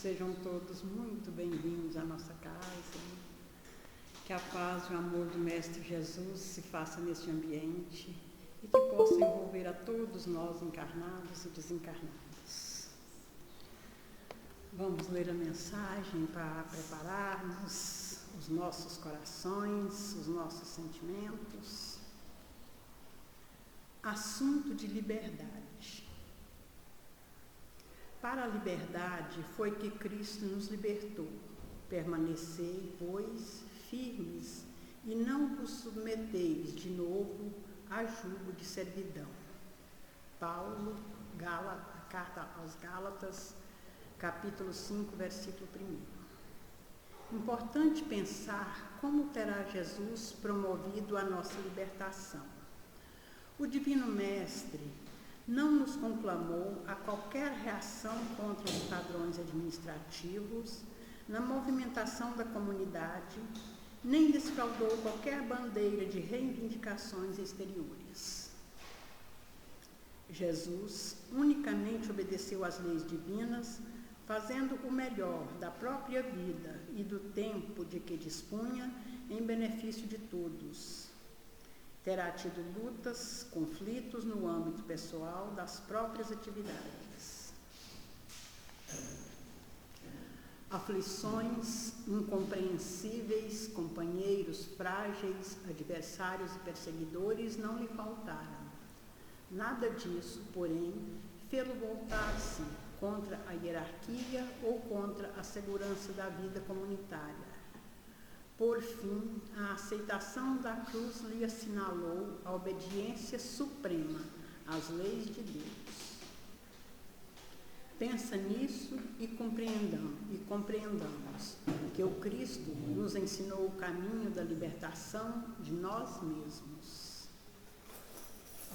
Sejam todos muito bem-vindos à nossa casa. Que a paz e o amor do Mestre Jesus se faça neste ambiente e que possa envolver a todos nós, encarnados e desencarnados. Vamos ler a mensagem para prepararmos os nossos corações, os nossos sentimentos. Assunto de liberdade. Para a liberdade foi que Cristo nos libertou. Permanecei, pois, firmes e não vos submeteis de novo a jugo de servidão. Paulo, carta aos Gálatas, capítulo 5, versículo 1. Importante pensar como terá Jesus promovido a nossa libertação. O Divino Mestre não nos conclamou a qualquer reação contra os padrões administrativos, na movimentação da comunidade, nem desfraldou qualquer bandeira de reivindicações exteriores. Jesus unicamente obedeceu às leis divinas, fazendo o melhor da própria vida e do tempo de que dispunha em benefício de todos. Terá tido lutas, conflitos no âmbito pessoal das próprias atividades. Aflições, incompreensíveis, companheiros frágeis, adversários e perseguidores não lhe faltaram. Nada disso, porém, fê-lo voltar-se contra a hierarquia ou contra a segurança da vida comunitária. Por fim, a aceitação da cruz lhe assinalou a obediência suprema às leis de Deus. Pensa nisso e compreendamos que o Cristo nos ensinou o caminho da libertação de nós mesmos.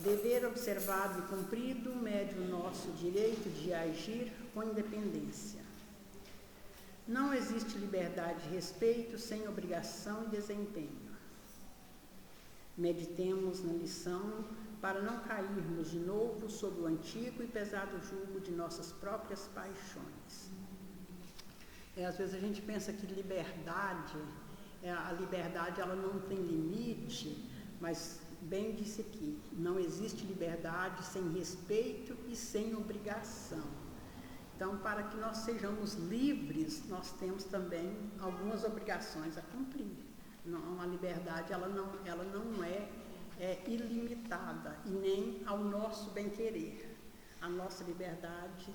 Dever observado e cumprido mede o nosso direito de agir com independência. Não existe liberdade e respeito sem obrigação e desempenho. Meditemos na lição para não cairmos de novo sob o antigo e pesado jugo de nossas próprias paixões. Às vezes a gente pensa que a liberdade ela não tem limite, mas bem disse aqui, não existe liberdade sem respeito e sem obrigação. Então, para que nós sejamos livres, nós temos também algumas obrigações a cumprir. A liberdade ela não é ilimitada e nem ao nosso bem-querer. A nossa liberdade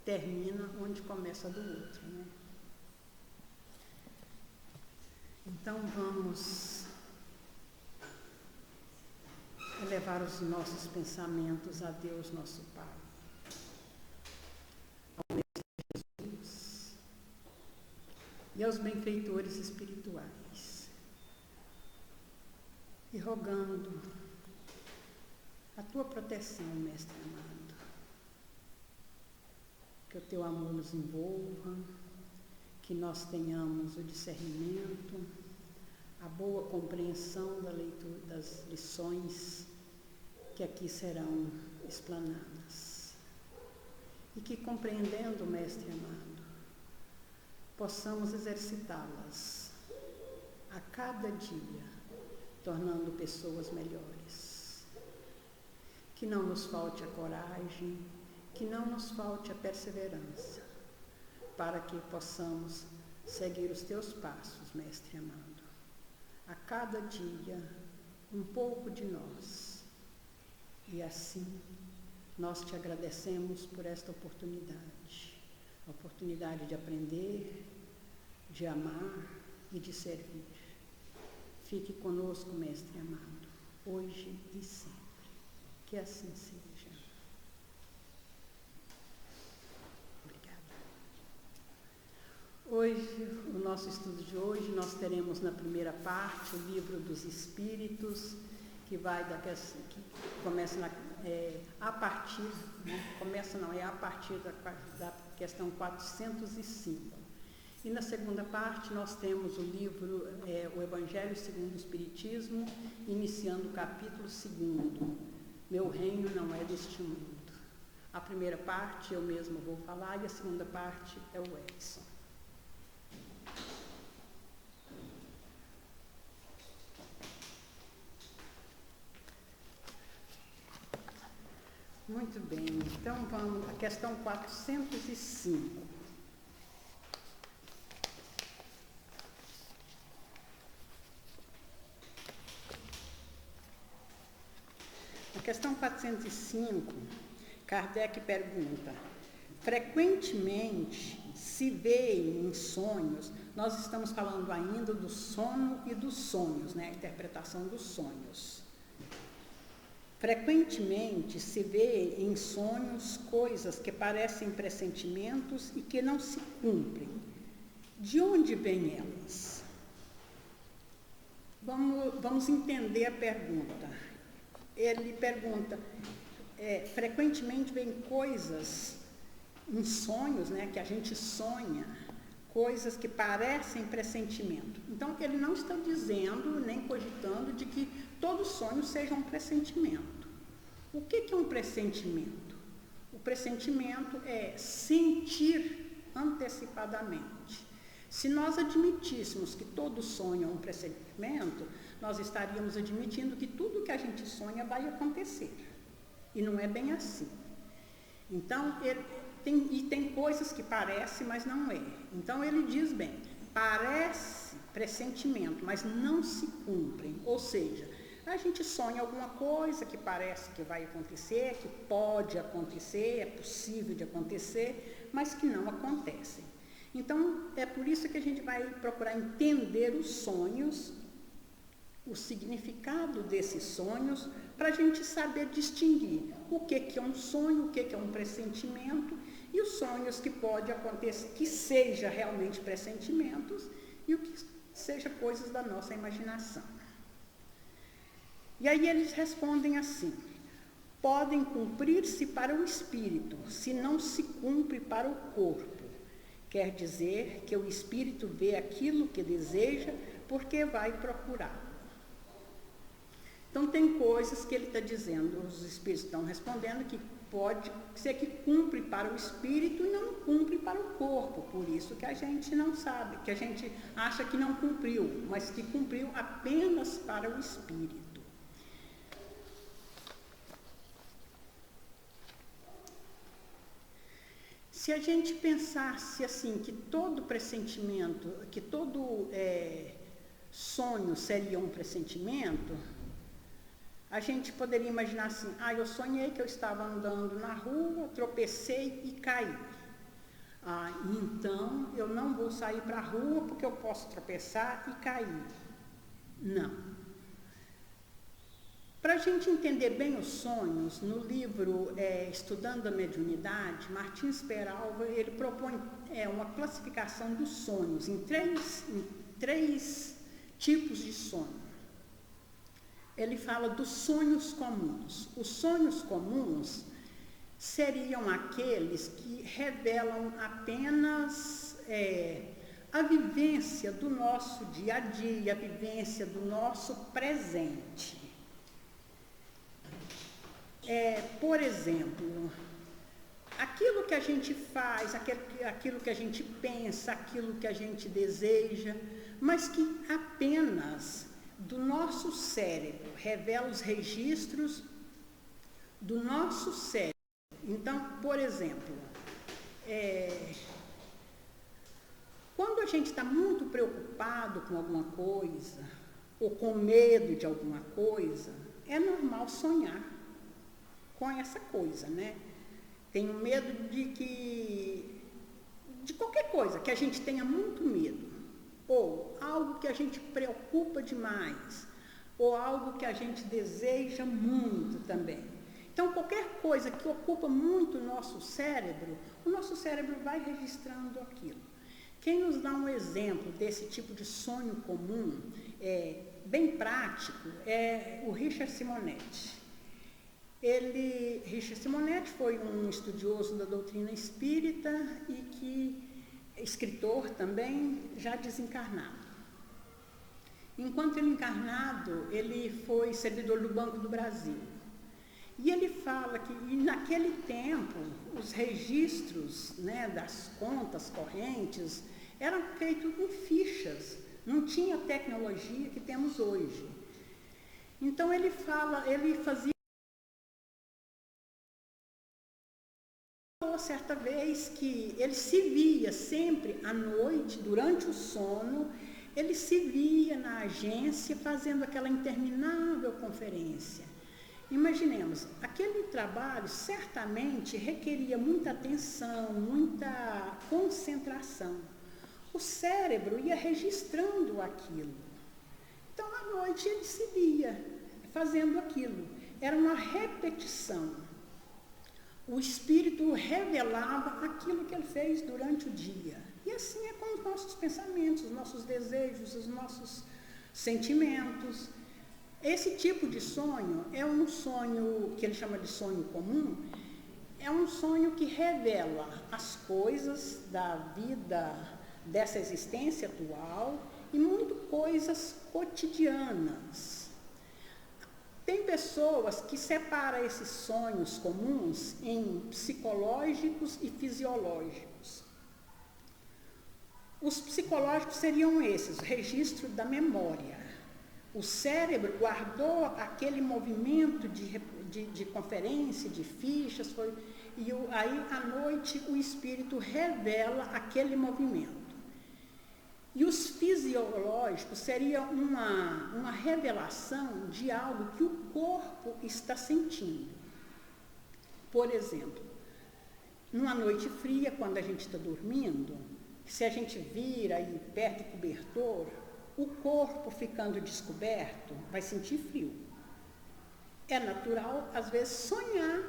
termina onde começa a do outro, né? Então, vamos elevar os nossos pensamentos a Deus, nosso Pai. E aos benfeitores espirituais, e rogando a tua proteção, Mestre amado, que o teu amor nos envolva, que nós tenhamos o discernimento, a boa compreensão da leitura das lições que aqui serão explanadas, e que, compreendendo, Mestre amado, possamos exercitá-las a cada dia, tornando pessoas melhores. Que não nos falte a coragem, que não nos falte a perseverança, para que possamos seguir os teus passos, Mestre amado. A cada dia, um pouco de nós. E assim, nós te agradecemos por esta oportunidade. A oportunidade de aprender, de amar e de servir. Fique conosco, Mestre amado, hoje e sempre. Que assim seja. Obrigada. Hoje, o nosso estudo de hoje, nós teremos na primeira parte o Livro dos Espíritos, que começa a partir da questão 405. E na segunda parte nós temos o livro, o Evangelho segundo o Espiritismo, iniciando o capítulo 2. Meu reino não é deste mundo. A primeira parte eu mesma vou falar e a segunda parte é o Edson. Muito bem, então vamos à questão 405. Na questão 405, Kardec pergunta: frequentemente se vê em sonhos, nós estamos falando ainda do sono e dos sonhos, né? A interpretação dos sonhos. Frequentemente se vê em sonhos coisas que parecem pressentimentos e que não se cumprem. De onde vêm elas? Vamos entender a pergunta. Ele pergunta, frequentemente vem coisas em sonhos, né, que a gente sonha, coisas que parecem pressentimento. Então, ele não está dizendo, nem cogitando, de que todo sonho seja um pressentimento. O que é um pressentimento? O pressentimento é sentir antecipadamente. Se nós admitíssemos que todo sonho é um pressentimento, nós estaríamos admitindo que tudo que a gente sonha vai acontecer. E não é bem assim. Então, tem coisas que parecem, mas não é. Então, ele diz bem, parece pressentimento, mas não se cumprem. Ou seja, a gente sonha alguma coisa que parece que vai acontecer, que pode acontecer, é possível de acontecer, mas que não acontecem. Então, é por isso que a gente vai procurar entender os sonhos, o significado desses sonhos, para a gente saber distinguir o que é um sonho, o que é um pressentimento, e os sonhos que pode acontecer, que seja realmente pressentimentos, e o que seja coisas da nossa imaginação. E aí eles respondem assim: podem cumprir-se para o espírito, se não se cumpre para o corpo. Quer dizer que o espírito vê aquilo que deseja porque vai procurá-lo. Então, tem coisas que ele está dizendo, os espíritos estão respondendo que pode ser que cumpre para o espírito e não cumpre para o corpo. Por isso que a gente não sabe, que a gente acha que não cumpriu, mas que cumpriu apenas para o espírito. Se a gente pensasse assim, que todo pressentimento, que todo sonho seria um pressentimento, a gente poderia imaginar assim: eu sonhei que eu estava andando na rua, tropecei e caí. Então eu não vou sair para a rua porque eu posso tropeçar e cair. Não. Para a gente entender bem os sonhos, no livro Estudando a Mediunidade, Martins Peralva, ele propõe uma classificação dos sonhos em três tipos de sonho. Ele fala dos sonhos comuns. Os sonhos comuns seriam aqueles que revelam apenas a vivência do nosso dia a dia, a vivência do nosso presente. Por exemplo, aquilo que a gente faz, aquilo que a gente pensa, aquilo que a gente deseja, mas que apenas do nosso cérebro revela os registros do nosso cérebro. Então, por exemplo, quando a gente está muito preocupado com alguma coisa, ou com medo de alguma coisa, é normal sonhar com essa coisa, né? Tenho medo de qualquer coisa, que a gente tenha muito medo, ou algo que a gente preocupa demais, ou algo que a gente deseja muito também. Então, qualquer coisa que ocupa muito o nosso cérebro vai registrando aquilo. Quem nos dá um exemplo desse tipo de sonho comum, bem prático, é o Richard Simonetti. Richard Simonetti foi um estudioso da doutrina espírita e escritor também, já desencarnado. Enquanto ele encarnado, ele foi servidor do Banco do Brasil. E ele fala que naquele tempo os registros, né, das contas correntes eram feitos em fichas, não tinha a tecnologia que temos hoje. Então ele fazia certa vez que ele se via sempre à noite, durante o sono, ele se via na agência fazendo aquela interminável conferência. Imaginemos, aquele trabalho certamente requeria muita atenção, muita concentração. O cérebro ia registrando aquilo. Então, à noite, ele se via fazendo aquilo. Era uma repetição. O espírito revelava aquilo que ele fez durante o dia. E assim é com os nossos pensamentos, os nossos desejos, os nossos sentimentos. Esse tipo de sonho é um sonho que ele chama de sonho comum, é um sonho que revela as coisas da vida, dessa existência atual e muito coisas cotidianas. Tem pessoas que separam esses sonhos comuns em psicológicos e fisiológicos. Os psicológicos seriam esses, o registro da memória. O cérebro guardou aquele movimento de conferência, de fichas, aí à noite o espírito revela aquele movimento. E os fisiológicos seriam uma revelação de algo que o corpo está sentindo. Por exemplo, numa noite fria, quando a gente está dormindo, se a gente vira e perto do cobertor, o corpo ficando descoberto vai sentir frio. É natural, às vezes, sonhar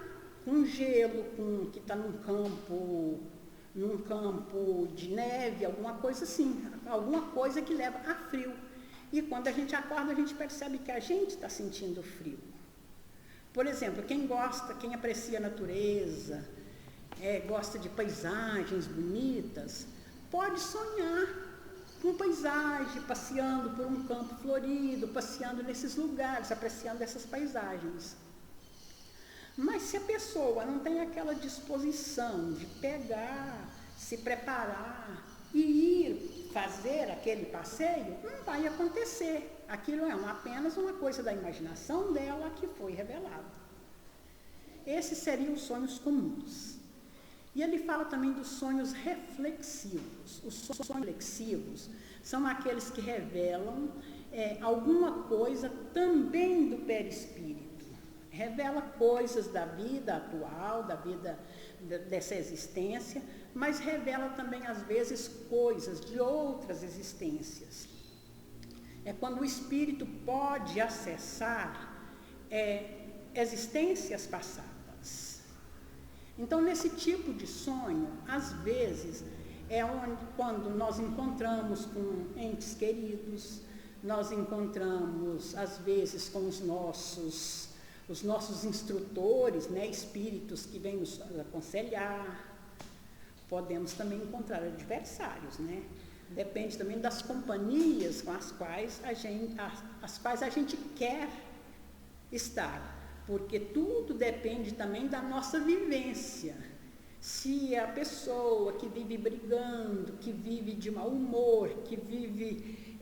com gelo, que está num campo de neve, alguma coisa assim, alguma coisa que leva a frio. E quando a gente acorda, a gente percebe que a gente está sentindo frio. Por exemplo, quem aprecia a natureza, gosta de paisagens bonitas, pode sonhar com paisagem, passeando por um campo florido, passeando nesses lugares, apreciando essas paisagens. Mas se a pessoa não tem aquela disposição de pegar, se preparar e ir fazer aquele passeio, não vai acontecer. Aquilo é apenas uma coisa da imaginação dela que foi revelada. Esses seriam os sonhos comuns. E ele fala também dos sonhos reflexivos. Os sonhos reflexivos são aqueles que revelam alguma coisa também do perispírito. Revela coisas da vida atual, da vida dessa existência, mas revela também, às vezes, coisas de outras existências. É quando o espírito pode acessar existências passadas. Então, nesse tipo de sonho, às vezes, quando nós encontramos com entes queridos, nós encontramos, às vezes, com os nossos instrutores, né, espíritos que vêm nos aconselhar. Podemos também encontrar adversários, né? Depende também das companhias com as quais a gente quer estar, porque tudo depende também da nossa vivência. Se a pessoa que vive brigando, que vive de mau humor, que vive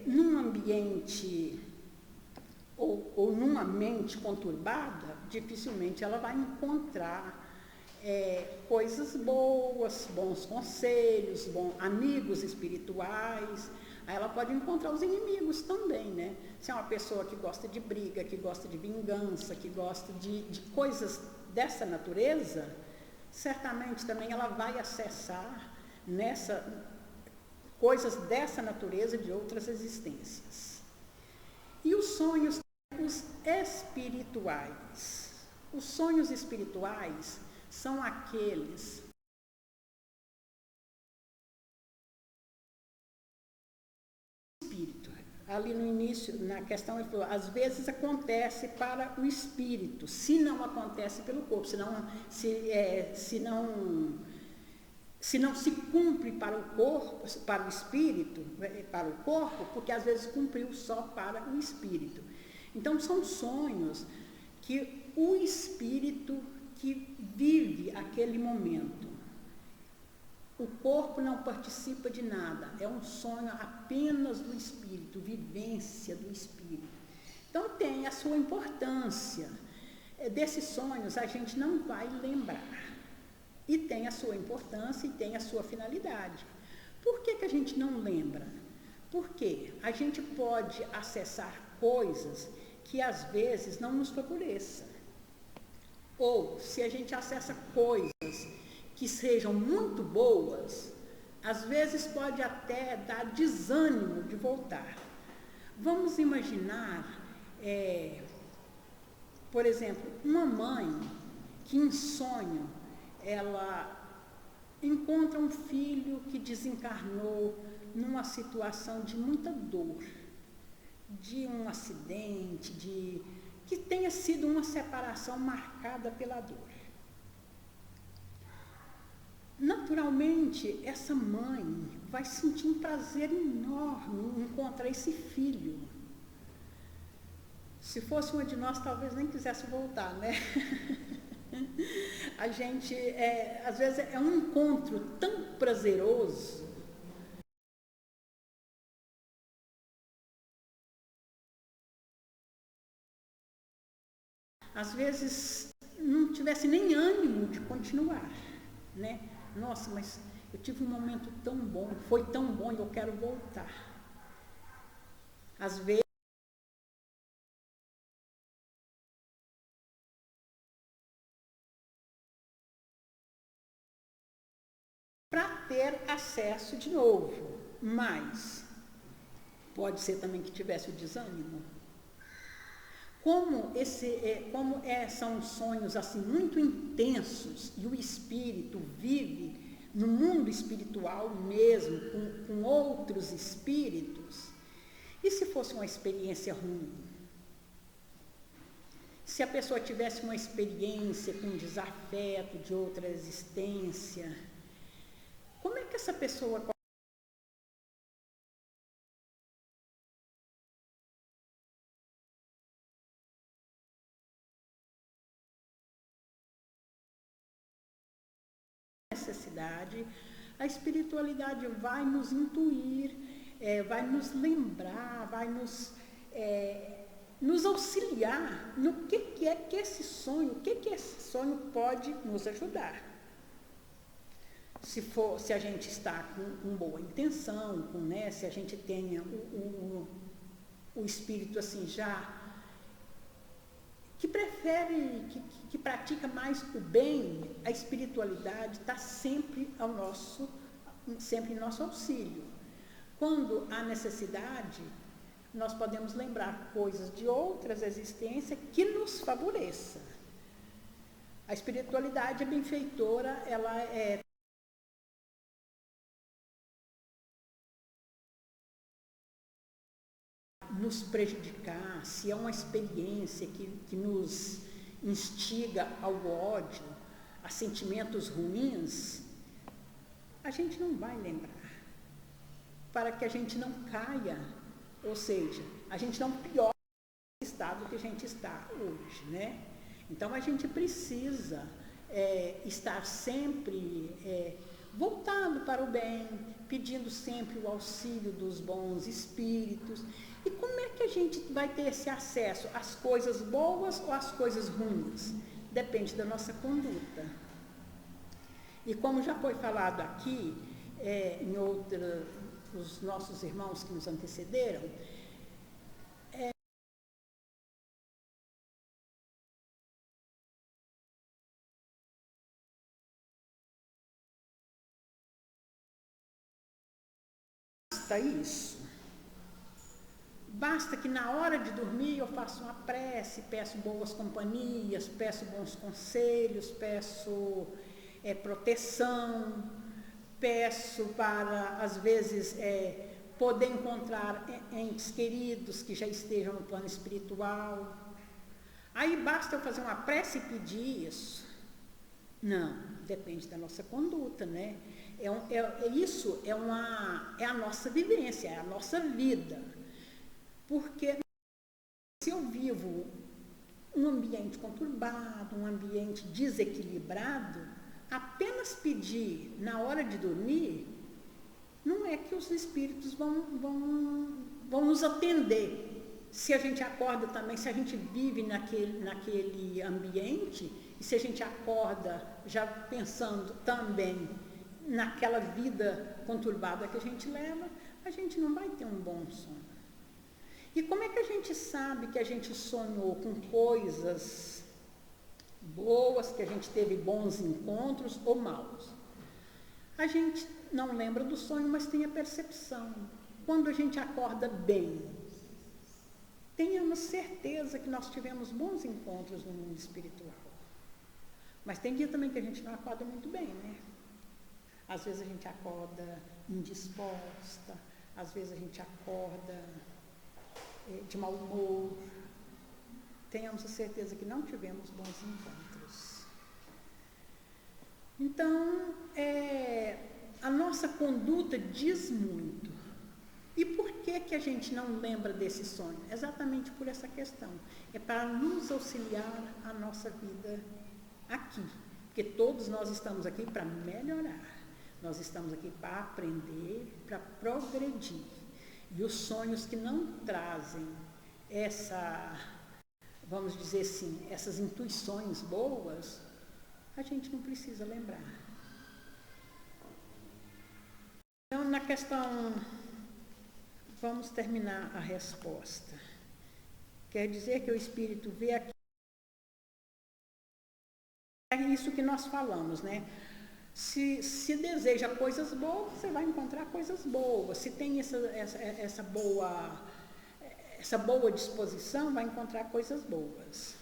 num ambiente ou numa mente conturbada, dificilmente ela vai encontrar coisas boas, bons conselhos, amigos espirituais. Aí ela pode encontrar os inimigos também, né? Se é uma pessoa que gosta de briga, que gosta de vingança, que gosta de coisas dessa natureza, certamente também ela vai acessar coisas dessa natureza de outras existências. E os sonhos espirituais. Os sonhos espirituais são aqueles espírito. Ali no início, na questão, ele falou, às vezes acontece para o espírito, se não acontece pelo corpo, se não se cumpre para o corpo, para o espírito, para o corpo, porque às vezes cumpriu só para o espírito. Então, são sonhos que o espírito que vive aquele momento. O corpo não participa de nada, é um sonho apenas do espírito, vivência do espírito. Então tem a sua importância. Desses sonhos a gente não vai lembrar. E tem a sua importância e tem a sua finalidade. Por que a gente não lembra? Porque a gente pode acessar coisas que às vezes não nos favoreçam. Ou se a gente acessa coisas que sejam muito boas, às vezes pode até dar desânimo de voltar. Vamos imaginar, por exemplo, uma mãe que em sonho ela encontra um filho que desencarnou numa situação de muita dor, de um acidente, que tenha sido uma separação marcada pela dor. Naturalmente, essa mãe vai sentir um prazer enorme em encontrar esse filho. Se fosse uma de nós, talvez nem quisesse voltar, né? A gente, às vezes, é um encontro tão prazeroso. Às vezes, não tivesse nem ânimo de continuar, né? Nossa, mas eu tive um momento tão bom, foi tão bom e eu quero voltar. Às vezes, para ter acesso de novo, mas pode ser também que tivesse o desânimo. São sonhos assim muito intensos e o espírito vive no mundo espiritual mesmo, com outros espíritos, e se fosse uma experiência ruim? Se a pessoa tivesse uma experiência com desafeto de outra existência, como é que essa pessoa necessidade, a espiritualidade vai nos intuir, vai nos lembrar, vai nos auxiliar no que é que esse sonho, o que esse sonho pode nos ajudar. Se a gente está com boa intenção, se a gente tenha o espírito assim já que prefere, que pratica mais o bem, a espiritualidade está sempre em nosso auxílio. Quando há necessidade, nós podemos lembrar coisas de outras existências que nos favoreçam. A espiritualidade é benfeitora, ela nos prejudicar, se é uma experiência que nos instiga ao ódio, a sentimentos ruins, a gente não vai lembrar. Para que a gente não caia, ou seja, a gente não piore o estado que a gente está hoje, né? Então a gente precisa estar sempre voltado para o bem, pedindo sempre o auxílio dos bons espíritos. E como é que a gente vai ter esse acesso às coisas boas ou às coisas ruins? Depende da nossa conduta. E como já foi falado aqui, os nossos irmãos que nos antecederam, basta isso. Basta que na hora de dormir eu faça uma prece, peço boas companhias, peço bons conselhos, peço proteção, peço para, às vezes, poder encontrar entes queridos que já estejam no plano espiritual. Aí basta eu fazer uma prece e pedir isso? Não, depende da nossa conduta, né? Isso é a nossa vivência, é a nossa vida. Porque se eu vivo um ambiente conturbado, um ambiente desequilibrado, apenas pedir na hora de dormir, não é que os espíritos vão nos atender. Se a gente acorda também, se a gente vive naquele ambiente, e se a gente acorda já pensando também naquela vida conturbada que a gente leva, a gente não vai ter um bom sono. E como é que a gente sabe que a gente sonhou com coisas boas, que a gente teve bons encontros ou maus? A gente não lembra do sonho, mas tem a percepção. Quando a gente acorda bem, tenhamos certeza que nós tivemos bons encontros no mundo espiritual. Mas tem dia também que a gente não acorda muito bem, né? Às vezes a gente acorda indisposta, às vezes a gente acorda de mau humor. Tenhamos a certeza que não tivemos bons encontros. Então, a nossa conduta diz muito. E por que a gente não lembra desse sonho? Exatamente por essa questão. É para nos auxiliar a nossa vida aqui. Porque todos nós estamos aqui para melhorar. Nós estamos aqui para aprender, para progredir. E os sonhos que não trazem vamos dizer assim, essas intuições boas, a gente não precisa lembrar. Então, na questão, vamos terminar a resposta. Quer dizer que o Espírito vê aqui, é isso que nós falamos, né? Se deseja coisas boas, você vai encontrar coisas boas. Se tem essa boa disposição, vai encontrar coisas boas.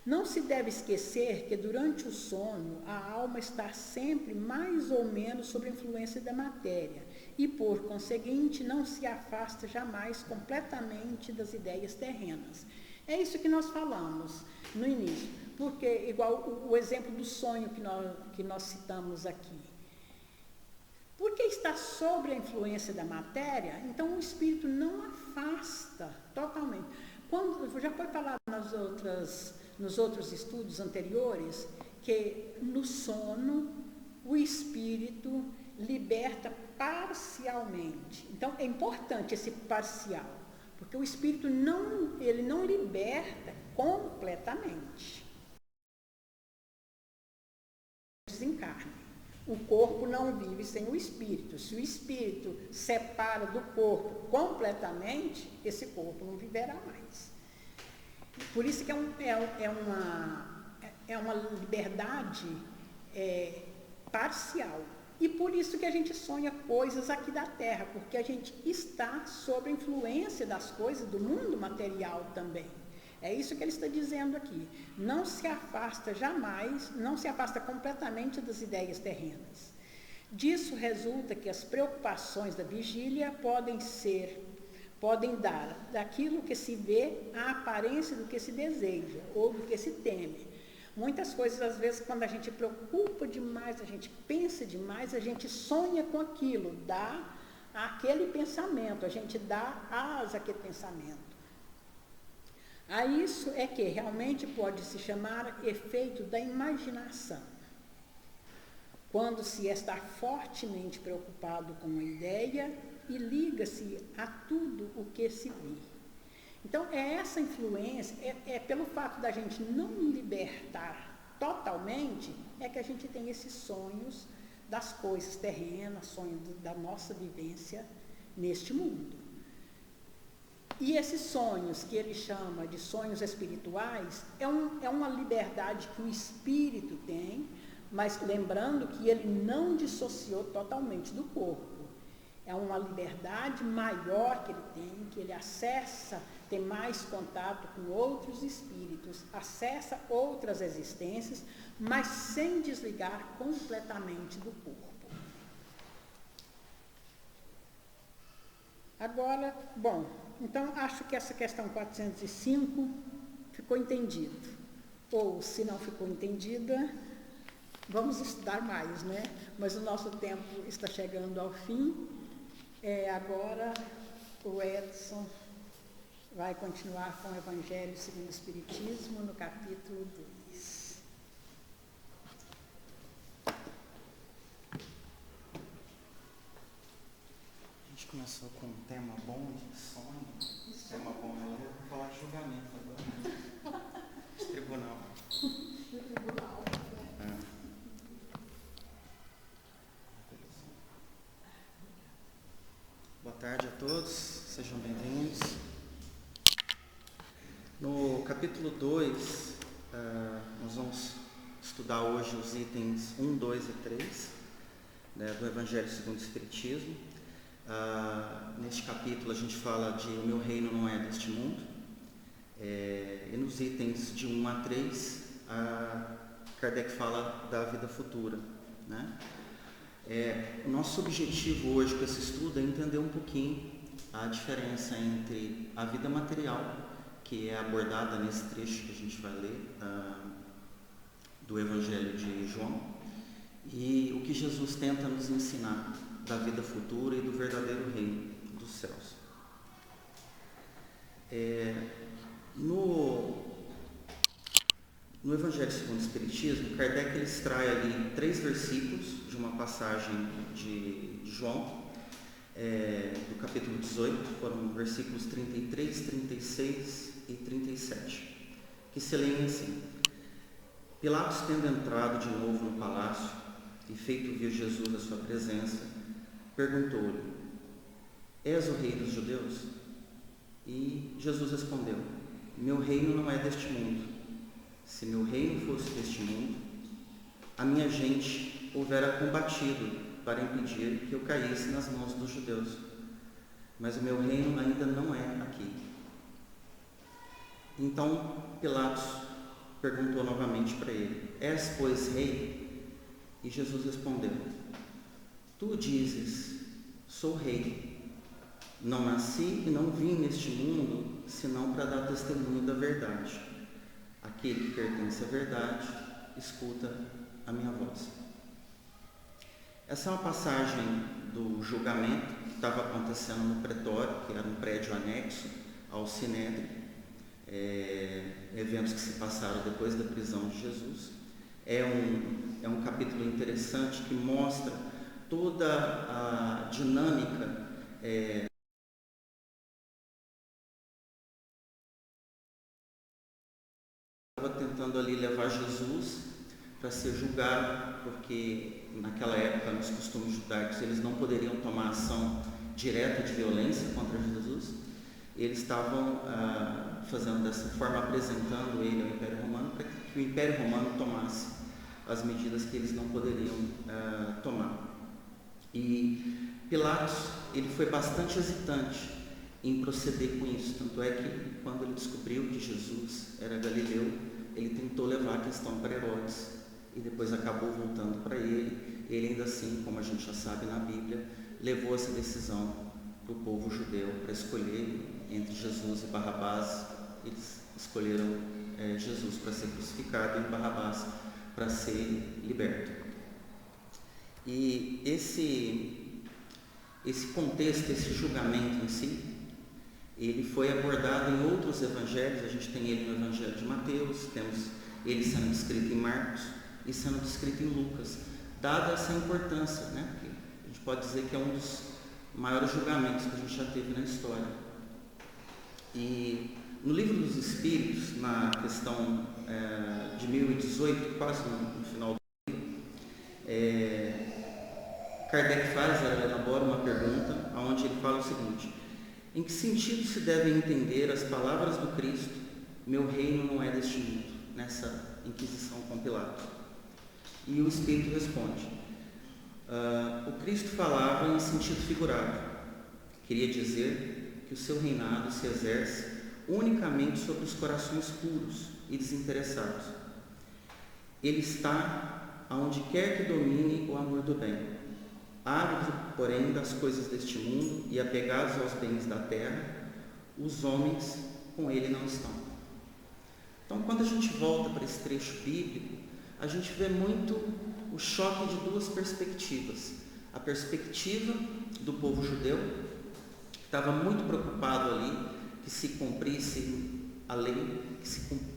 Não se deve esquecer que durante o sono, a alma está sempre mais ou menos sob a influência da matéria e, por conseguinte, não se afasta jamais completamente das ideias terrenas. É isso que nós falamos no início, porque, igual o exemplo do sonho que nós citamos aqui. Porque está sob a influência da matéria, então o espírito não afasta totalmente. Já foi falado nos outros estudos anteriores, que no sono o espírito liberta parcialmente. Então é importante esse parcial, porque o espírito ele não liberta completamente. Desencarne. O corpo não vive sem o espírito. Se o espírito separa do corpo completamente, esse corpo não viverá mais. Por isso que é uma liberdade parcial. E por isso que a gente sonha coisas aqui da Terra, porque a gente está sob a influência das coisas do mundo material também. É isso que ele está dizendo aqui. Não se afasta jamais, não se afasta completamente das ideias terrenas. Disso resulta que as preocupações da vigília podem dar daquilo que se vê a aparência do que se deseja ou do que se teme. Muitas coisas, às vezes, quando a gente preocupa demais, a gente pensa demais, a gente sonha com aquilo, dá aquele pensamento, a gente dá asa àquele pensamento. A isso é que realmente pode se chamar efeito da imaginação. Quando se está fortemente preocupado com uma ideia e liga-se a tudo o que se vê. Então, essa influência, pelo fato da gente não libertar totalmente, é que a gente tem esses sonhos das coisas terrenas, sonhos da nossa vivência neste mundo. E esses sonhos, que ele chama de sonhos espirituais, é uma liberdade que o espírito tem, mas lembrando que ele não dissociou totalmente do corpo. É uma liberdade maior que ele tem, que ele acessa, tem mais contato com outros espíritos, acessa outras existências, mas sem desligar completamente do corpo. Agora, bom, então acho que essa questão 405 ficou entendida. Ou, se não ficou entendida, vamos estudar mais, né? Mas o nosso tempo está chegando ao fim. Agora, o Edson vai continuar com o Evangelho segundo o Espiritismo, no capítulo 2. A gente começou com um tema bom de sonho. Esse tema bom é leve para falar de julgamento agora. De tribunal. Boa tarde a todos, sejam bem-vindos. No capítulo 2, nós vamos estudar hoje os itens 1, 2 e 3, né, do Evangelho segundo o Espiritismo. Neste capítulo a gente fala de o meu reino não é deste mundo, e nos itens de 1 a 3, Kardec fala da vida futura, né? O nosso objetivo hoje com esse estudo é entender um pouquinho a diferença entre a vida material, que é abordada nesse trecho que a gente vai ler do Evangelho de João, e o que Jesus tenta nos ensinar da vida futura e do verdadeiro reino dos céus. No Evangelho segundo o Espiritismo, Kardec ele extrai ali 3 versículos de uma passagem de João, do capítulo 18, foram versículos 33, 36 e 37, que se leem assim: Pilatos, tendo entrado de novo no palácio e feito vir Jesus à sua presença, perguntou-lhe: És o rei dos judeus? E Jesus respondeu: Meu reino não é deste mundo. Se meu reino fosse deste mundo, a minha gente houvera combatido para impedir que eu caísse nas mãos dos judeus. Mas o meu reino ainda não é aqui. Então Pilatos perguntou novamente para ele: És, pois, rei? E Jesus respondeu: Tu dizes, sou rei. Não nasci e não vim neste mundo senão para dar testemunho da verdade. Aquele que pertence à verdade, escuta a minha voz. Essa é uma passagem do julgamento que estava acontecendo no pretório, que era um prédio anexo ao Sinédrio, eventos que se passaram depois da prisão de Jesus. É um capítulo interessante que mostra toda a dinâmica estava tentando ali levar Jesus para ser julgado, porque naquela época, nos costumes judaicos, eles não poderiam tomar ação direta de violência contra Jesus. Eles estavam fazendo dessa forma, apresentando ele ao Império Romano, para que o Império Romano tomasse as medidas que eles não poderiam tomar. E Pilatos, ele foi bastante hesitante em proceder com isso, tanto é que quando ele descobriu que Jesus era galileu, ele tentou levar a questão para Herodes e depois acabou voltando para ele. Ele ainda assim, como a gente já sabe na Bíblia, levou essa decisão para o povo judeu para escolher entre Jesus e Barrabás. Eles escolheram Jesus para ser crucificado e Barrabás para ser liberto. E esse contexto, esse julgamento em si, ele foi abordado em outros evangelhos. A gente tem ele no Evangelho de Mateus, temos ele sendo descrito em Marcos e sendo descrito em Lucas, dada essa importância, né? Que a gente pode dizer que é um dos maiores julgamentos que a gente já teve na história. E no Livro dos Espíritos, na questão de 1018, quase no final do livro, Kardec elabora uma pergunta, onde ele fala o seguinte: em que sentido se devem entender as palavras do Cristo, meu reino não é deste mundo, nessa inquisição com Pilatos? E o Espírito responde: o Cristo falava em sentido figurado, queria dizer que o seu reinado se exerce unicamente sobre os corações puros e desinteressados. Ele está aonde quer que domine o amor do bem. Ávidos, porém, das coisas deste mundo e apegados aos bens da terra, os homens com ele não estão. Então, quando a gente volta para esse trecho bíblico, a gente vê muito o choque de duas perspectivas. A perspectiva do povo judeu, que estava muito preocupado ali, que que se cumprisse a lei,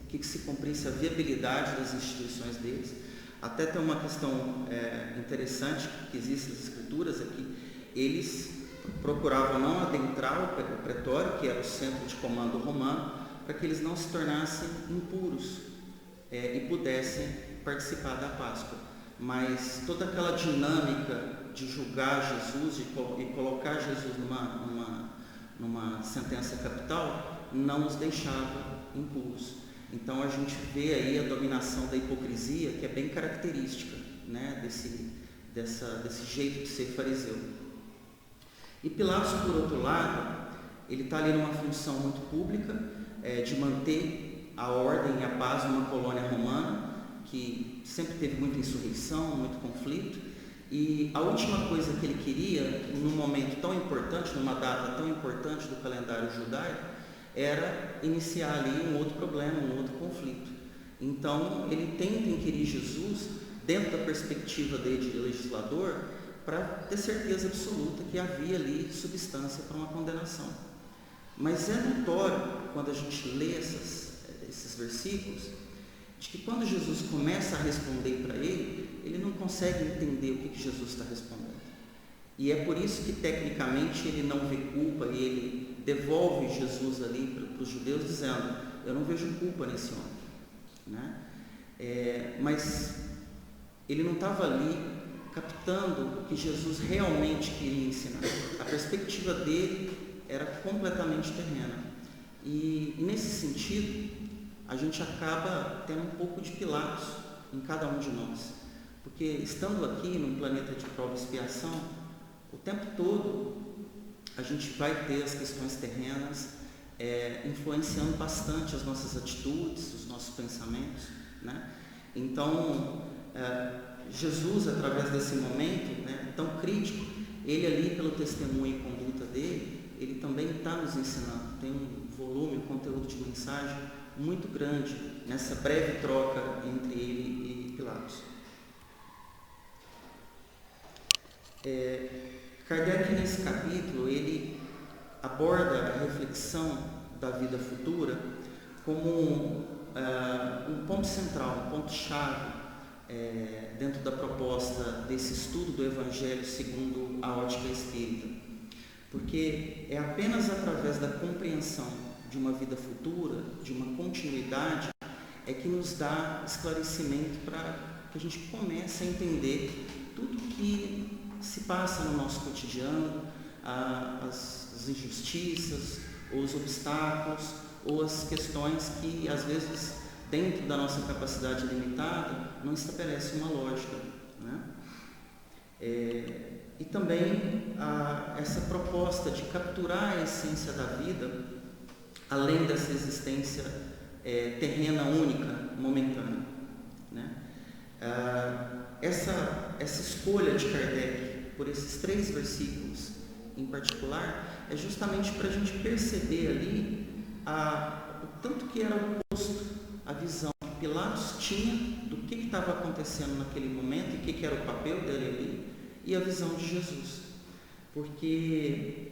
que se cumprisse a viabilidade das instituições deles. Até tem uma questão interessante que existe nas escrituras aqui. Eles procuravam não adentrar o pretório, que era o centro de comando romano, para que eles não se tornassem impuros e pudessem participar da Páscoa. Mas toda aquela dinâmica de julgar Jesus e colocar Jesus numa sentença capital não os deixava impuros. Então a gente vê aí a dominação da hipocrisia, que é bem característica, né, desse jeito de ser fariseu. E Pilatos, por outro lado, ele está ali numa função muito pública, de manter a ordem e a paz numa colônia romana, que sempre teve muita insurreição, muito conflito, e a última coisa que ele queria, num momento tão importante, numa data tão importante do calendário judaico, era iniciar ali um outro problema, um outro conflito. Então, ele tenta inquirir Jesus, dentro da perspectiva dele de legislador, para ter certeza absoluta que havia ali substância para uma condenação. Mas é notório, quando a gente lê esses versículos, de que quando Jesus começa a responder para ele não consegue entender o que Jesus está respondendo. E é por isso que, tecnicamente, ele não vê culpa e ele devolve Jesus ali para os judeus, dizendo: eu não vejo culpa nesse homem. Né? Mas ele não estava ali captando o que Jesus realmente queria ensinar. A perspectiva dele era completamente terrena. E, nesse sentido, a gente acaba tendo um pouco de Pilatos em cada um de nós. Porque, estando aqui num planeta de prova e expiação, o tempo todo a gente vai ter as questões terrenas influenciando bastante as nossas atitudes, os nossos pensamentos. Né? Então, Jesus, através desse momento, né, tão crítico, ele ali, pelo testemunho e conduta dele, ele também está nos ensinando. Tem um volume, um conteúdo de mensagem muito grande nessa breve troca entre ele e Pilatos. Kardec, nesse capítulo, ele aborda a reflexão da vida futura como um ponto central, um ponto-chave dentro da proposta desse estudo do Evangelho segundo a ótica espírita. Porque é apenas através da compreensão de uma vida futura, de uma continuidade, que nos dá esclarecimento para que a gente comece a entender tudo que se passa no nosso cotidiano, as injustiças, os obstáculos, ou as questões que, às vezes, dentro da nossa capacidade limitada, não estabelece uma lógica. Né? E também essa proposta de capturar a essência da vida, além dessa existência terrena única, momentânea. Né? Essa escolha de Kardec por esses 3 versículos em particular é justamente para a gente perceber ali o tanto que era oposto a visão que Pilatos tinha do que estava acontecendo naquele momento e que era o papel dele ali, e a visão de Jesus. Porque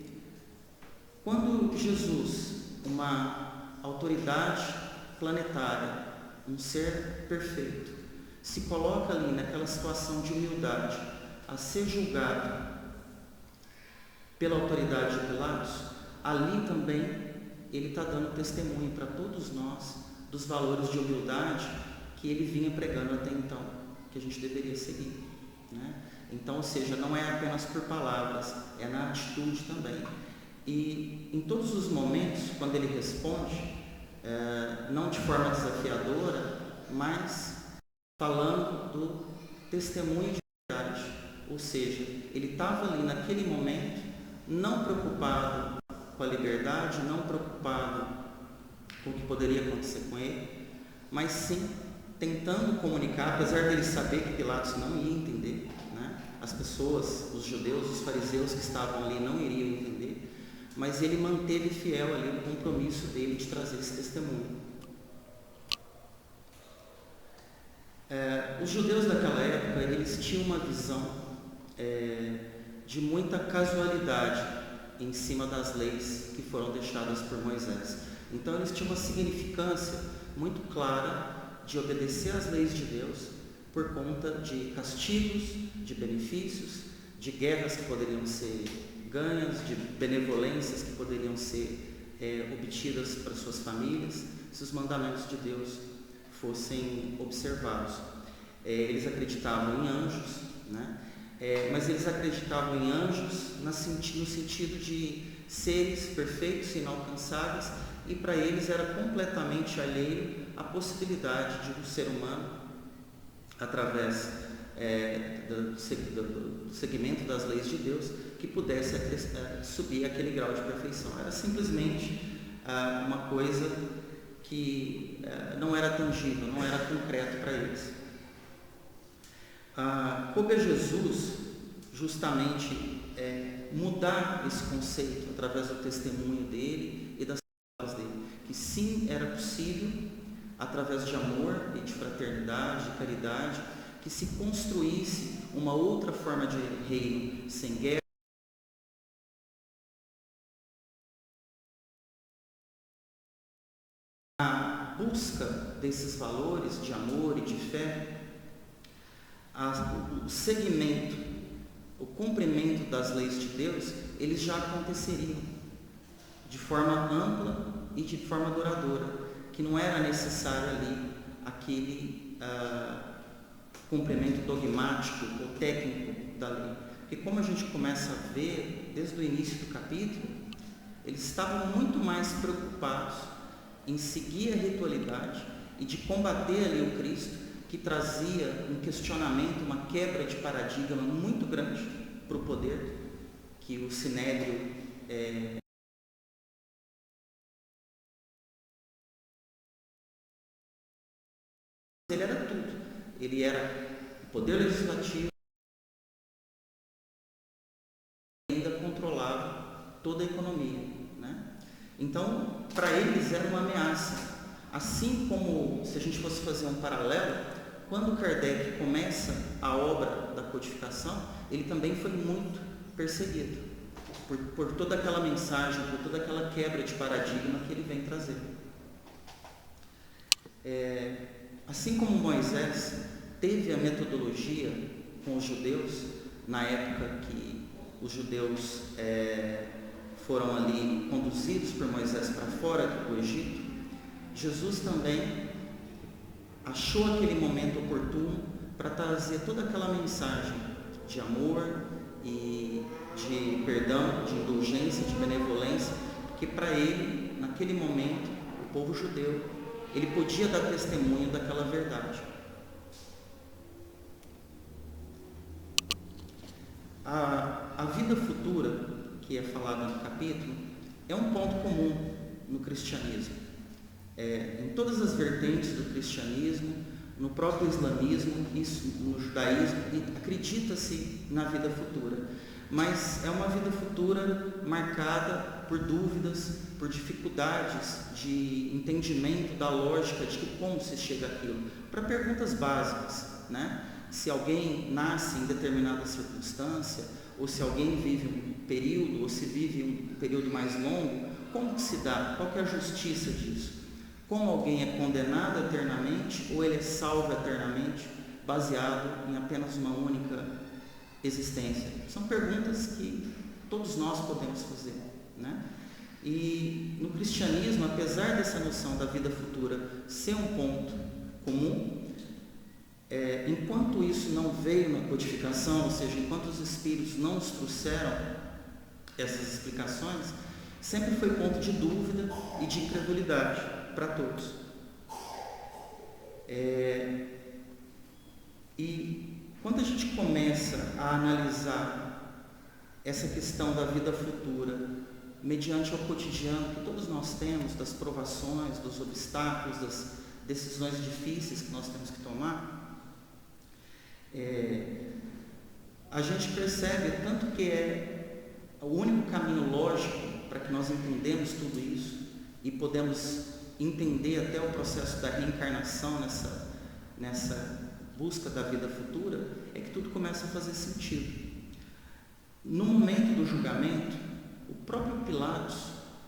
quando Jesus, uma autoridade planetária, um ser perfeito, se coloca ali naquela situação de humildade, a ser julgado pela autoridade de Pilatos, ali também ele está dando testemunho para todos nós dos valores de humildade que ele vinha pregando até então, que a gente deveria seguir. Né? Então, ou seja, não é apenas por palavras, é na atitude também. E em todos os momentos, quando ele responde, não de forma desafiadora, mas falando do testemunho de verdade. Ou seja, ele estava ali naquele momento, não preocupado com a liberdade, não preocupado com o que poderia acontecer com ele, mas sim tentando comunicar, apesar dele saber que Pilatos não ia entender, né? As pessoas, os judeus, os fariseus que estavam ali não iriam entender, mas ele manteve fiel ali o compromisso dele de trazer esse testemunho. Os judeus daquela época, eles tinham uma visão de muita casualidade em cima das leis que foram deixadas por Moisés. Então eles tinham uma significância muito clara de obedecer às leis de Deus por conta de castigos, de benefícios, de guerras que poderiam ser ganhas, de benevolências que poderiam ser obtidas para suas famílias, se os mandamentos de Deus fossem observados. Eles acreditavam em anjos, né? Mas eles acreditavam em anjos no sentido de seres perfeitos e inalcançáveis, e para eles era completamente alheio a possibilidade de um ser humano, através do seguimento das leis de Deus, que pudesse subir aquele grau de perfeição. Era simplesmente uma coisa que não era tangível, não era concreto para eles. Coube a Jesus justamente mudar esse conceito através do testemunho dele e das palavras dele, que sim, era possível, através de amor e de fraternidade, de caridade, que se construísse uma outra forma de reino, sem guerra. A busca desses valores de amor e de fé, o seguimento, o cumprimento das leis de Deus, eles já aconteceriam de forma ampla e de forma duradoura, que não era necessário ali aquele cumprimento dogmático ou técnico da lei. Porque como a gente começa a ver desde o início do capítulo, eles estavam muito mais preocupados em seguir a ritualidade e de combater ali o Cristo, que trazia um questionamento, uma quebra de paradigma muito grande para o poder, que o Sinédrio ele era tudo. Ele era o poder legislativo, e ainda controlava toda a economia, né? Então, para eles era uma ameaça. Assim como, se a gente fosse fazer um paralelo, quando Kardec começa a obra da codificação, ele também foi muito perseguido por toda aquela mensagem, por toda aquela quebra de paradigma que ele vem trazer. Assim como Moisés teve a metodologia com os judeus, na época que os judeus foram ali conduzidos por Moisés para fora do Egito, Jesus também achou aquele momento oportuno para trazer toda aquela mensagem de amor e de perdão, de indulgência, de benevolência, que para ele, naquele momento, o povo judeu, ele podia dar testemunho daquela verdade. A vida futura, que é falada no capítulo, é um ponto comum no cristianismo. Em todas as vertentes do cristianismo, no próprio islamismo, no judaísmo, acredita-se na vida futura. Mas é uma vida futura marcada por dúvidas, por dificuldades de entendimento da lógica de como se chega àquilo. Para perguntas básicas, né? Se alguém nasce em determinada circunstância, ou se alguém vive um período, ou se vive um período mais longo, como que se dá? Qual que é a justiça disso? Como alguém é condenado eternamente ou ele é salvo eternamente, baseado em apenas uma única existência? São perguntas que todos nós podemos fazer, né? E no cristianismo, apesar dessa noção da vida futura ser um ponto comum, enquanto isso não veio na codificação, ou seja, enquanto os Espíritos não nos trouxeram essas explicações, sempre foi ponto de dúvida e de incredulidade para todos. E quando a gente começa a analisar essa questão da vida futura, mediante o cotidiano que todos nós temos, das provações, dos obstáculos, das decisões difíceis que nós temos que tomar, a gente percebe tanto que é o único caminho lógico para que nós entendamos tudo isso e podemos entender até o processo da reencarnação nessa busca da vida futura, é que tudo começa a fazer sentido. No momento do julgamento, o próprio Pilatos,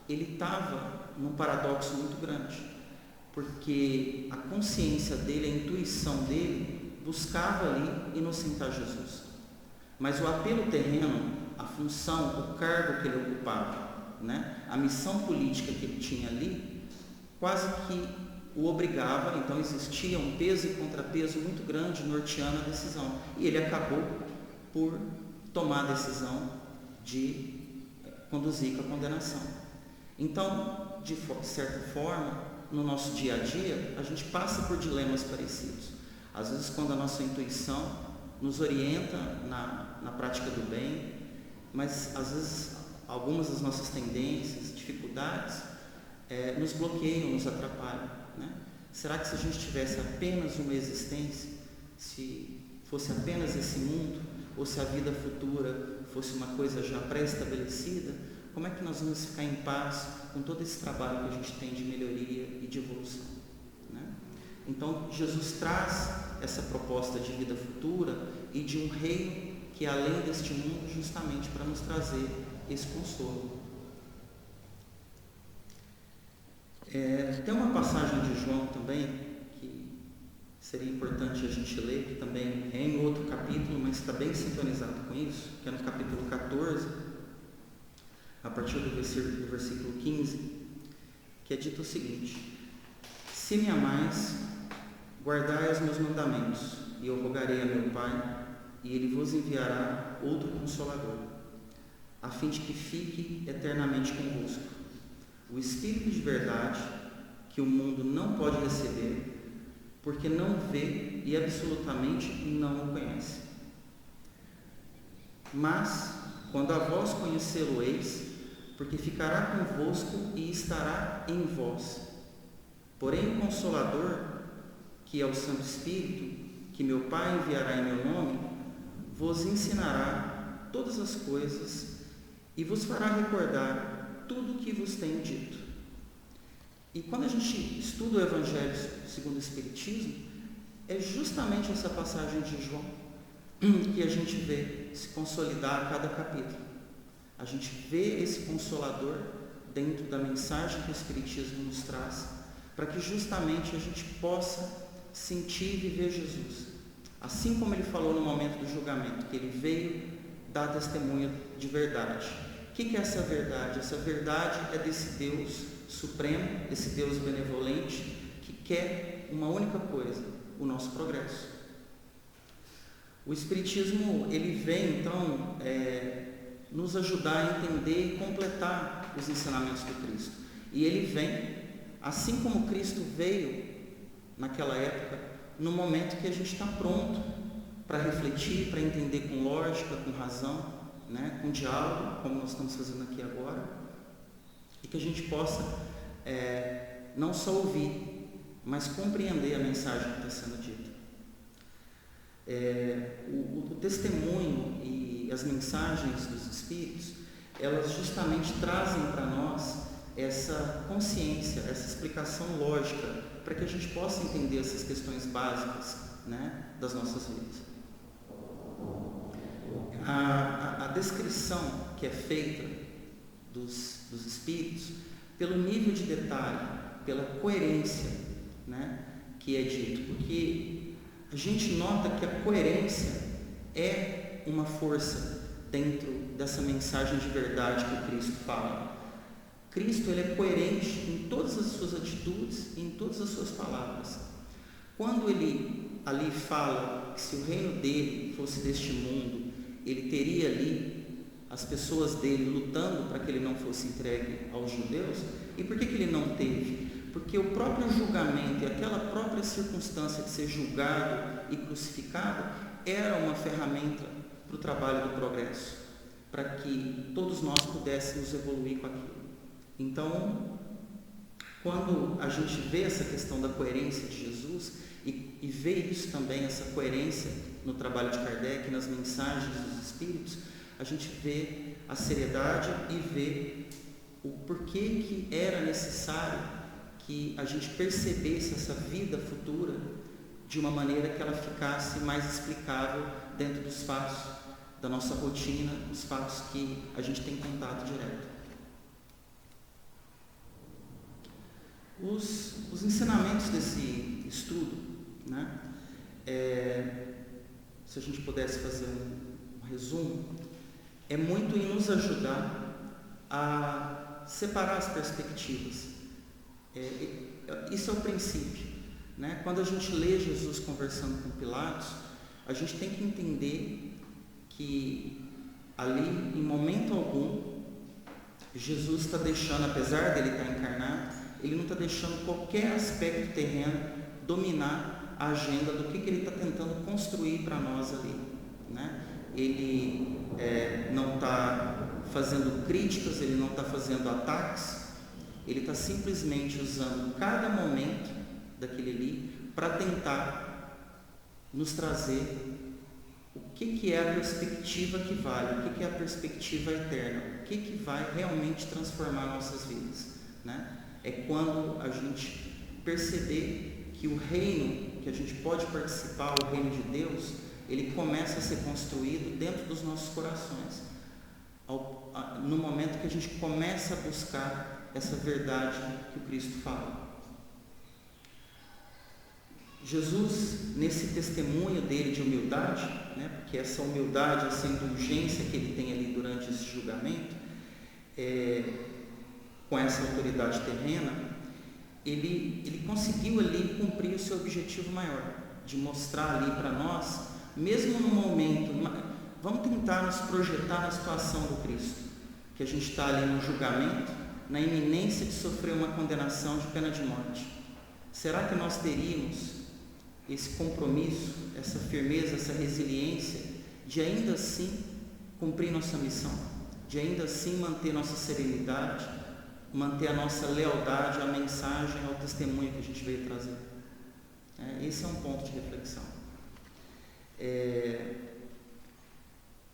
ele estava num paradoxo muito grande, porque a consciência dele, a intuição dele, buscava ali inocentar Jesus. Mas o apelo terreno, a função, o cargo que ele ocupava, né, a missão política que ele tinha ali, quase que o obrigava. Então existia um peso e contrapeso muito grande norteando a decisão. E ele acabou por tomar a decisão de conduzir com a condenação. Então, de certa forma, no nosso dia a dia, a gente passa por dilemas parecidos. Às vezes, quando a nossa intuição nos orienta na prática do bem, mas às vezes algumas das nossas tendências, dificuldades, nos bloqueiam, nos atrapalham, né? Será que se a gente tivesse apenas uma existência, se fosse apenas esse mundo, ou se a vida futura fosse uma coisa já pré-estabelecida, como é que nós vamos ficar em paz com todo esse trabalho que a gente tem de melhoria e de evolução, né? Então, Jesus traz essa proposta de vida futura e de um reino que é além deste mundo, justamente para nos trazer esse consolo. Tem uma passagem de João também que seria importante a gente ler, que também é em outro capítulo, mas está bem sintonizado com isso, que é no capítulo 14, a partir do versículo 15, que é dito o seguinte: se me amais, guardai os meus mandamentos, e eu rogarei a meu Pai, e ele vos enviará outro Consolador, a fim de que fique eternamente convosco, o Espírito de verdade, que o mundo não pode receber, porque não vê e absolutamente não o conhece. Mas, quando a vós conhecê-lo-eis, porque ficará convosco e estará em vós. Porém, o Consolador, que é o Santo Espírito, que meu Pai enviará em meu nome, vos ensinará todas as coisas e vos fará recordar tudo o que vos tenho dito. E quando a gente estuda o Evangelho segundo o Espiritismo, é justamente essa passagem de João que a gente vê se consolidar a cada capítulo. A gente vê esse Consolador dentro da mensagem que o Espiritismo nos traz, para que justamente a gente possa sentir e viver Jesus. Assim como ele falou no momento do julgamento, que ele veio dar testemunho de verdade. O que é essa verdade? Essa verdade é desse Deus supremo, desse Deus benevolente, que quer uma única coisa: o nosso progresso. O Espiritismo, ele vem, então, nos ajudar a entender e completar os ensinamentos do Cristo. E ele vem, assim como Cristo veio naquela época, no momento que a gente está pronto para refletir, para entender com lógica, com razão, né, com diálogo, como nós estamos fazendo aqui agora, e que a gente possa não só ouvir, mas compreender a mensagem que está sendo dita. O testemunho e as mensagens dos Espíritos, elas justamente trazem para nós essa consciência, essa explicação lógica, para que a gente possa entender essas questões básicas, né, das nossas vidas. A descrição que é feita dos Espíritos, pelo nível de detalhe, pela coerência, né, que é dito, porque a gente nota que a coerência é uma força dentro dessa mensagem de verdade que o Cristo fala. Cristo, ele é coerente em todas as suas atitudes e em todas as suas palavras. Quando ele ali fala que se o reino dele fosse deste mundo, ele teria ali as pessoas dele lutando para que ele não fosse entregue aos judeus. E por que ele não teve? Porque o próprio julgamento e aquela própria circunstância de ser julgado e crucificado era uma ferramenta para o trabalho do progresso, para que todos nós pudéssemos evoluir com aquilo. Então, quando a gente vê essa questão da coerência de Jesus e vê isso também, essa coerência no trabalho de Kardec, nas mensagens dos Espíritos, a gente vê a seriedade e vê o porquê que era necessário que a gente percebesse essa vida futura de uma maneira que ela ficasse mais explicável dentro dos fatos da nossa rotina, dos fatos que a gente tem contato direto. Os ensinamentos desse estudo, né? Se a gente pudesse fazer um resumo, é muito em nos ajudar a separar as perspectivas. Isso é o princípio, né? Quando a gente lê Jesus conversando com Pilatos, a gente tem que entender que ali, em momento algum, Jesus está deixando, apesar dele estar encarnado, ele não está deixando qualquer aspecto terreno dominar a agenda do que ele está tentando construir para nós ali, né? Ele não está fazendo críticas, ele não está fazendo ataques, ele está simplesmente usando cada momento daquele ali para tentar nos trazer o que é a perspectiva que vale, o que é a perspectiva eterna, o que vai realmente transformar nossas vidas, né? É quando a gente perceber que o reino que a gente pode participar, o reino de Deus, ele começa a ser construído dentro dos nossos corações, no momento que a gente começa a buscar essa verdade que o Cristo fala. Jesus, nesse testemunho dele de humildade, né, porque essa humildade, essa indulgência que ele tem ali durante esse julgamento, com essa autoridade terrena, ele conseguiu ali cumprir o seu objetivo maior, de mostrar ali para nós, mesmo no momento, vamos tentar nos projetar na situação do Cristo, que a gente está ali no julgamento, na iminência de sofrer uma condenação de pena de morte. Será que nós teríamos esse compromisso, essa firmeza, essa resiliência de ainda assim cumprir nossa missão, de ainda assim manter nossa serenidade, manter a nossa lealdade à mensagem, ao testemunho que a gente veio trazer? Esse é um ponto de reflexão.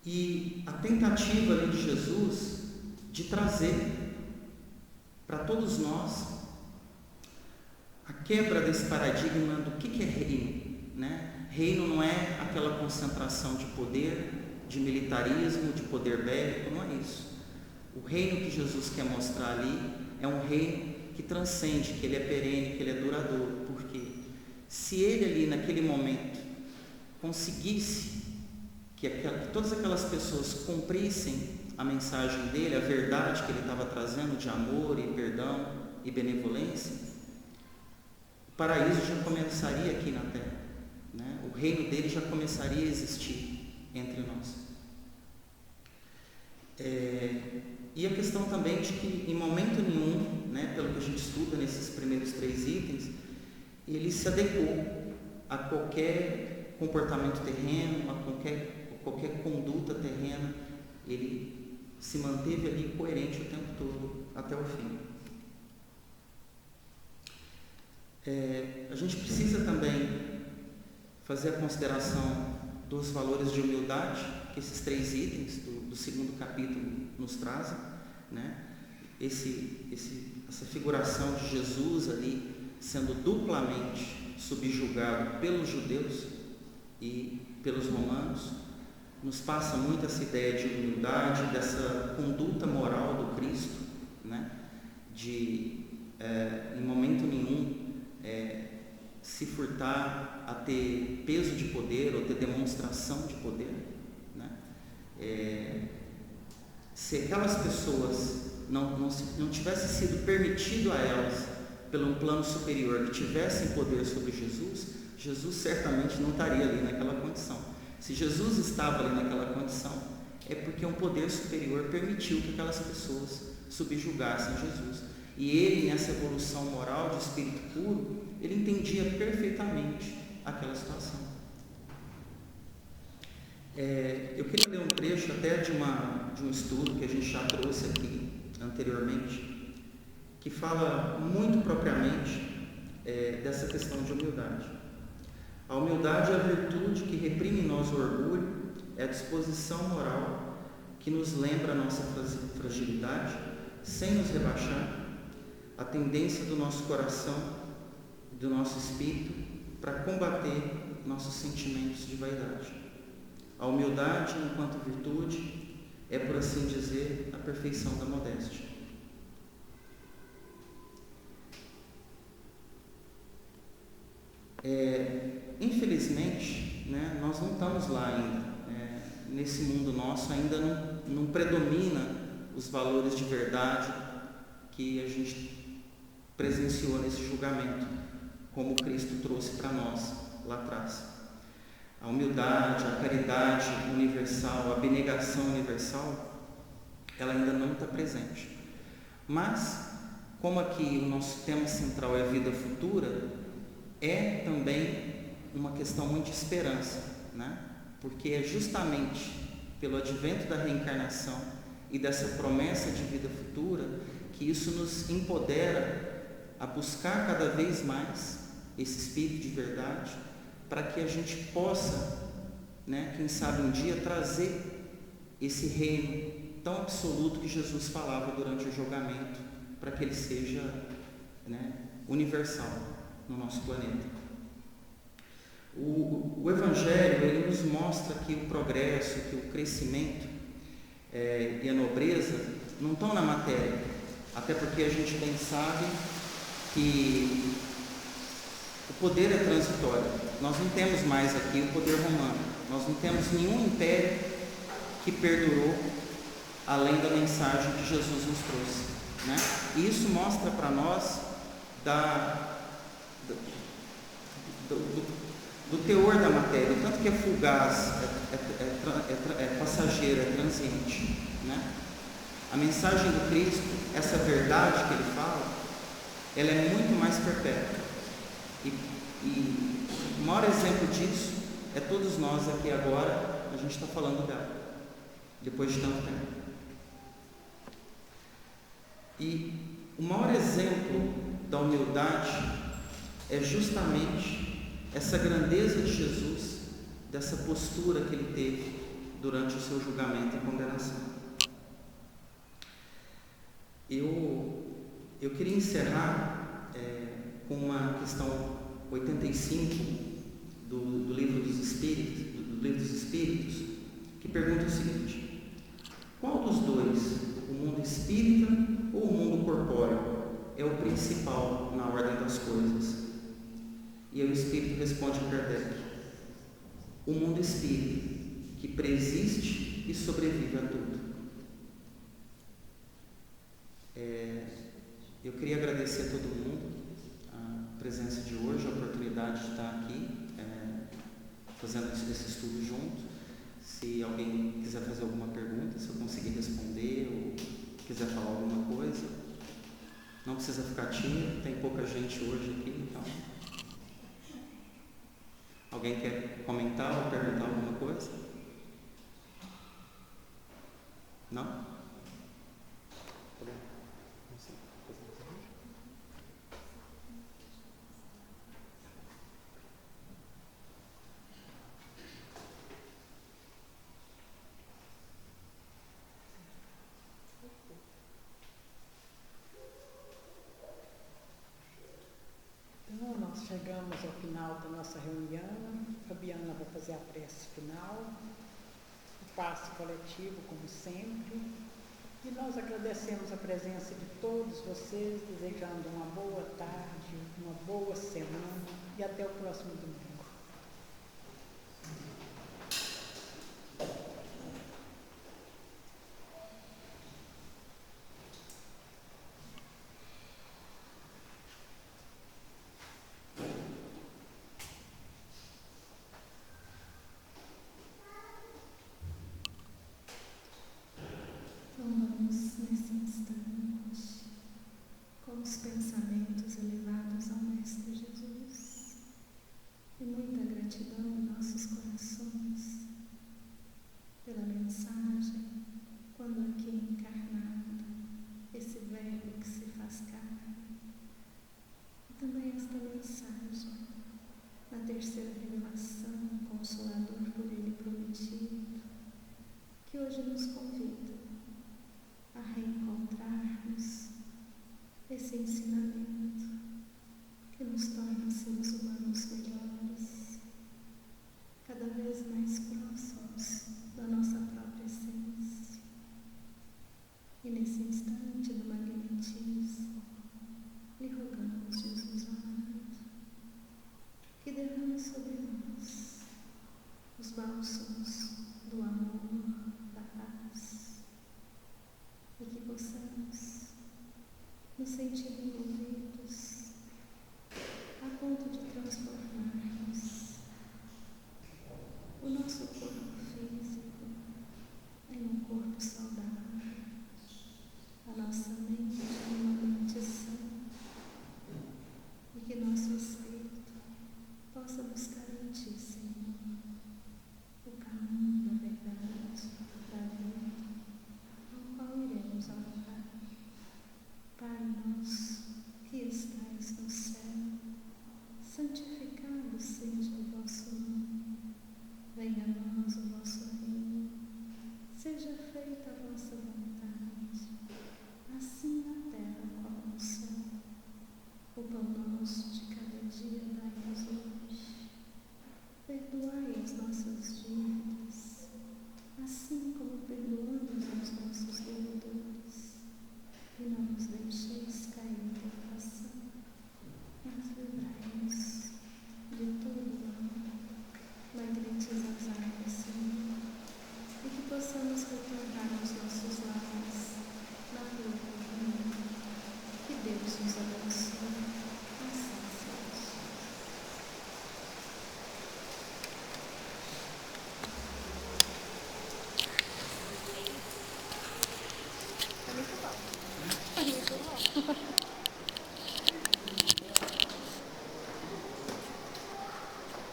E a tentativa ali de Jesus de trazer para todos nós a quebra desse paradigma do que é reino, né? Reino não é aquela concentração de poder, de militarismo, de poder bélico, não é isso. O reino que Jesus quer mostrar ali é um reino que transcende, que ele é perene, que ele é duradouro. Porque se ele ali naquele momento conseguisse que todas aquelas pessoas cumprissem a mensagem dele, a verdade que ele estava trazendo de amor e perdão e benevolência, o paraíso já começaria aqui na terra, né? O reino dele já começaria a existir entre nós. E a questão também de que em momento nenhum, né, pelo que a gente estuda nesses primeiros 3 itens, ele se adequou a qualquer comportamento terreno, a qualquer conduta terrena. Ele se manteve ali coerente o tempo todo, até o fim. A gente precisa também fazer a consideração dos valores de humildade que esses 3 itens do 2º capítulo nos trazem, né? Essa figuração de Jesus ali sendo duplamente subjugado pelos judeus e pelos romanos nos passa muito essa ideia de humildade, dessa conduta moral do Cristo, né? De em momento nenhum se furtar a ter peso de poder ou ter demonstração de poder, né? Se aquelas pessoas não tivesse sido permitido a elas, pelo um plano superior, que tivessem poder sobre Jesus, Jesus certamente não estaria ali naquela condição. Se Jesus estava ali naquela condição, é porque um poder superior permitiu que aquelas pessoas subjugassem Jesus. E ele, nessa evolução moral de espírito puro, ele entendia perfeitamente aquela situação. Eu queria ler um trecho até de um estudo que a gente já trouxe aqui anteriormente, que fala muito propriamente dessa questão de humildade. A humildade é a virtude que reprime em nós o orgulho, é a disposição moral que nos lembra a nossa fragilidade, sem nos rebaixar, a tendência do nosso coração, do nosso espírito, para combater nossos sentimentos de vaidade. A humildade, enquanto virtude, é, por assim dizer, a perfeição da modéstia. Infelizmente, né, nós não estamos lá ainda. Nesse mundo nosso ainda não predomina os valores de verdade que a gente presenciou nesse julgamento, como Cristo trouxe para nós lá atrás. A humildade, a caridade universal, a abnegação universal, ela ainda não está presente. Mas, como aqui o nosso tema central é a vida futura, é também uma questão muito de esperança, né? Porque é justamente pelo advento da reencarnação e dessa promessa de vida futura que isso nos empodera a buscar cada vez mais esse espírito de verdade, para que a gente possa, né, quem sabe um dia, trazer esse reino tão absoluto que Jesus falava durante o julgamento, para que ele seja, né, universal no nosso planeta. O Evangelho, ele nos mostra que o progresso, que o crescimento e a nobreza não estão na matéria, até porque a gente bem sabe que o poder é transitório. Nós não temos mais aqui o poder romano, nós não temos nenhum império que perdurou além da mensagem que Jesus nos trouxe, né? E isso mostra para nós do teor da matéria, tanto que é fugaz, é passageira, é transiente, né? A mensagem do Cristo, essa verdade que ele fala, ela é muito mais perpétua. E o maior exemplo disso é todos nós aqui agora, a gente está falando dela, depois de tanto tempo. E o maior exemplo da humildade é justamente essa grandeza de Jesus, dessa postura que ele teve durante o seu julgamento e condenação. Eu queria encerrar com uma questão 85 do Livro dos Espíritos, que pergunta o seguinte: qual dos dois, o mundo espírita ou o mundo corpóreo, é o principal na ordem das coisas? E o Espírito responde a Kardec: o mundo espírita, que preexiste e sobrevive a tudo. Eu queria agradecer a todo mundo a presença de hoje, a oportunidade de estar aqui fazendo esse estudo junto. Se alguém quiser fazer alguma pergunta, se eu conseguir responder ou quiser falar alguma coisa, não precisa ficar tímido, tem pouca gente hoje aqui, então. Alguém quer comentar ou perguntar alguma coisa? Não? Então, nós chegamos ao final da nossa reunião. Fabiana vai fazer a prece final, o passe coletivo, como sempre. E nós agradecemos a presença de todos vocês, desejando uma boa tarde, uma boa semana e até o próximo domingo. Nesse instante, com os pensamentos elevados ao Mestre Jesus e muita gratidão em nossos corações pela mensagem, quando aqui encarnado, esse Verbo que se faz carne, e também esta mensagem, na terceira revelação, Consolador por Ele prometido, que hoje nos convida a reencontrarmos esse ensinamento que nos torna seres humanos melhores, cada vez mais próximos da nossa própria essência. E nesse instante do magnetismo, lhe rogamos, Jesus amado, que venha sobre nós os bálsamos do amor, da paz, e que possamos nos sentir envolvidos a ponto de transformarmos o nosso corpo físico em um corpo saudável, a nossa mente em uma mente sã, e que nosso espírito possa buscar em Ti, Senhor, o caminho da verdade, da vida, ao qual iremos adorar. Pai nosso, que estais no céu, santificado seja o vosso nome. Venha a nós o vosso reino. Seja feita a vossa vontade, assim na terra como no céu. O pão nosso de cada dia dai-nos hoje. Perdoai as nossas dívidas, assim como perdoamos aos nossos devedores. E não nos deixeis cair em tentação, mas livrai-nos de todo mal. Não grites as águas, Senhor, e que possamos